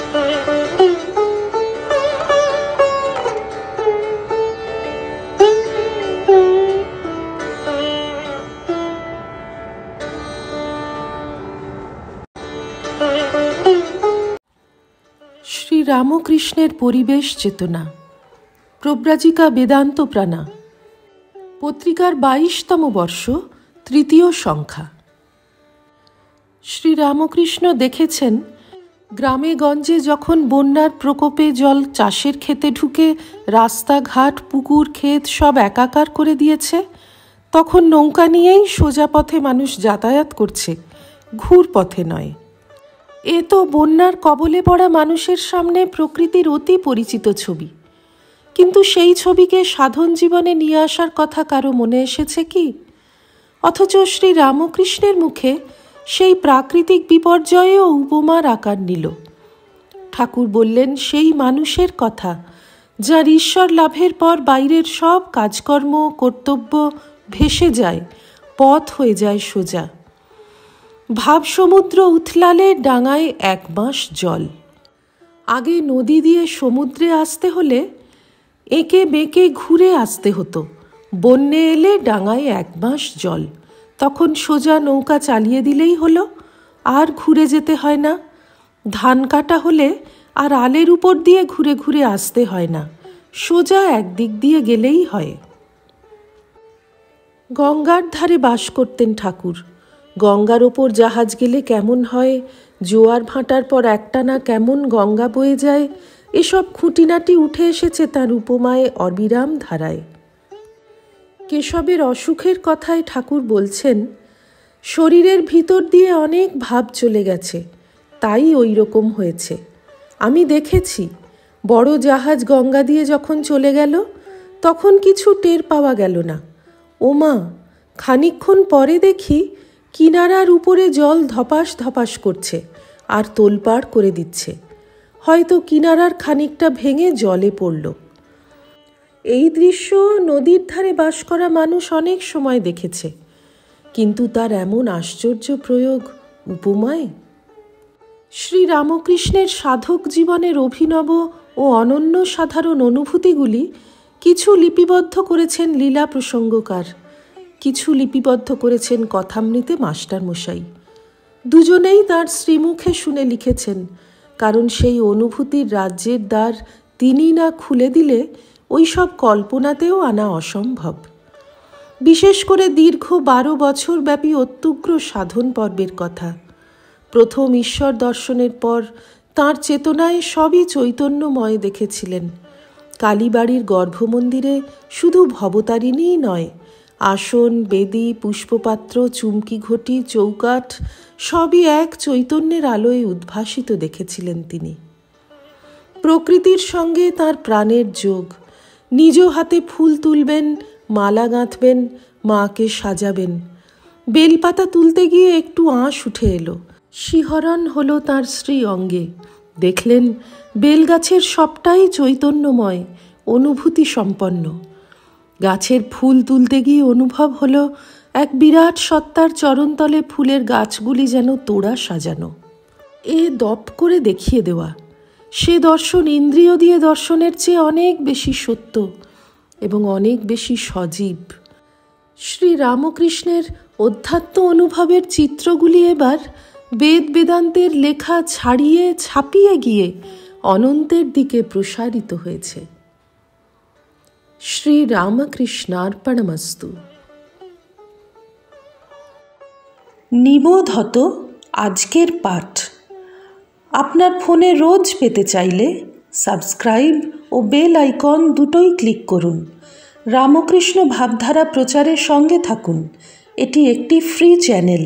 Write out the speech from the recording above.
শ্রী রামকৃষ্ণের পরিবেশ চেতনা, প্রব্রাজিকা বেদান্ত প্রাণা, পত্রিকার 22তম বর্ষ, তৃতীয় সংখ্যা। শ্রী রামকৃষ্ণ দেখেছেন, গ্রামে গঞ্জে যখন বন্যার প্রকোপে জল চাষের ক্ষেতে ঢুকে রাস্তাঘাট পুকুর ক্ষেত সব একাকার করে দিয়েছে, তখন নৌকা নিয়েই সোজা পথে মানুষ যাতায়াত করছে, ঘুর পথে নয়। এ তো বন্যার কবলে পড়া মানুষের সামনে প্রকৃতির অতি পরিচিত ছবি, কিন্তু সেই ছবিকে সাধন জীবনে নিয়ে আসার কথা কারো মনে এসেছে কি? অথচ শ্রী রামকৃষ্ণের মুখে সেই প্রাকৃতিক বিপর্যয়েও উপমার আকার নিল। ঠাকুর বললেন সেই মানুষের কথা, যার ঈশ্বর লাভের পর বাইরের সব কাজকর্ম কর্তব্য ভেসে যায়, পথ হয়ে যায় সোজা। ভাব সমুদ্র উথলালে ডাঙায় 1 মাস জল। আগে নদী দিয়ে সমুদ্রে আসতে হলে এঁকে বেঁকে ঘুরে আসতে হতো। বন্যে এলে ডাঙায় 1 মাস জল, তখন সোজা নৌকা চালিয়ে দিলেই হলো, আর ঘুরে যেতে হয় না। ধান কাটা হলে আর আলের উপর দিয়ে ঘুরে ঘুরে আসতে হয় না, সোজা একদিক দিয়ে গেলেই হয়। গঙ্গার ধারে বাস করতেন ঠাকুর। গঙ্গার ওপর জাহাজ গেলে কেমন হয়, জোয়ার ভাটার পর একটানা কেমন গঙ্গা বয়ে যায়, এসব খুঁটিনাটি উঠে এসেছে তার উপমায় অবিরাম ধারায়। কেশবের অসুখের কথায় ঠাকুর বলছেন, শরীরের ভিতর দিয়ে অনেক ভাব চলে গেছে, তাই ওই রকম হয়েছে। আমি দেখেছি, বড় জাহাজ গঙ্গা দিয়ে যখন চলে গেল তখন কিছু টের পাওয়া গেল না। ওমা, খানিকক্ষণ পরে দেখি কিনারার উপরে জল ধপাস ধপাস করছে আর তোলপাড় করে দিচ্ছে। হয়তো কিনারার খানিকটা ভেঙে জলে পড়ল। এই দৃশ্য নদীর ধারে বাস করা মানুষ অনেক সময় দেখেছে, কিন্তু তার এমন আশ্চর্য প্রয়োগ উপমায়। শ্রী রামকৃষ্ণের সাধক জীবনের অভিনব ও অনন্য সাধারণ অনুভূতিগুলি কিছু লিপিবদ্ধ করেছেন লীলা প্রসঙ্গকার, কিছু লিপিবদ্ধ করেছেন কথামৃতে মাস্টারমশাই। দুজনেই তার শ্রীমুখে শুনে লিখেছেন, কারণ সেই অনুভূতির রাজ্যের দ্বার তিনি না খুলে দিলে ওই সব কল্পনাতেও আনা অসম্ভব। বিশেষ করে দীর্ঘ 12 বছর ব্যাপী অত্যুগ্র সাধন পর্বের কথা। প্রথম ঈশ্বর দর্শনের পর তাঁর চেতনায় সবই চৈতন্যময় দেখেছিলেন। কালীবাড়ির গর্ভমন্দিরে শুধু ভবতারিণীই নয়, আসন, বেদি, পুষ্পপাত্র, চুমকি ঘটি, চৌকাঠ সবই এক চৈতন্যের আলোয় উদ্ভাসিত দেখেছিলেন তিনি। প্রকৃতির সঙ্গে তার প্রাণের যোগ। নিজ হাতে ফুল তুলবেন, মালা গাঁথবেন, মাকে সাজাবেন। বেলপাতা তুলতে গিয়ে একটু আঁশ উঠে এলো, শিহরণ হলো তার শ্রী অঙ্গে। দেখলেন বেলগাছের সবটাই চৈতন্যময়, অনুভূতি সম্পন্ন। গাছের ফুল তুলতে গিয়ে অনুভব হলো এক বিরাট সত্তার চরণতলে ফুলের গাছগুলি যেন তোড়া সাজানো। এ দপ করে দেখিয়ে দেওয়া। সে দর্শন ইন্দ্রিয় দিয়ে দর্শনের চেয়ে অনেক বেশি সত্য এবং অনেক বেশি সজীব। শ্রী রামকৃষ্ণের অধ্যাত্ম অনুভবের চিত্রগুলি এবার বেদ বেদান্তের লেখা ছাড়িয়ে ছাপিয়ে গিয়ে অনন্তের দিকে প্রসারিত হয়েছে। শ্রী রামকৃষ্ণার্পণমস্তু। নিবোধত আজকের পাঠ আপনার ফোনে রোজ পেতে চাইলে সাবস্ক্রাইব ও বেল আইকন দুটোই ক্লিক করুন। রামকৃষ্ণ ভাবধারা প্রচারের সঙ্গে থাকুন। এটি একটি ফ্রি চ্যানেল।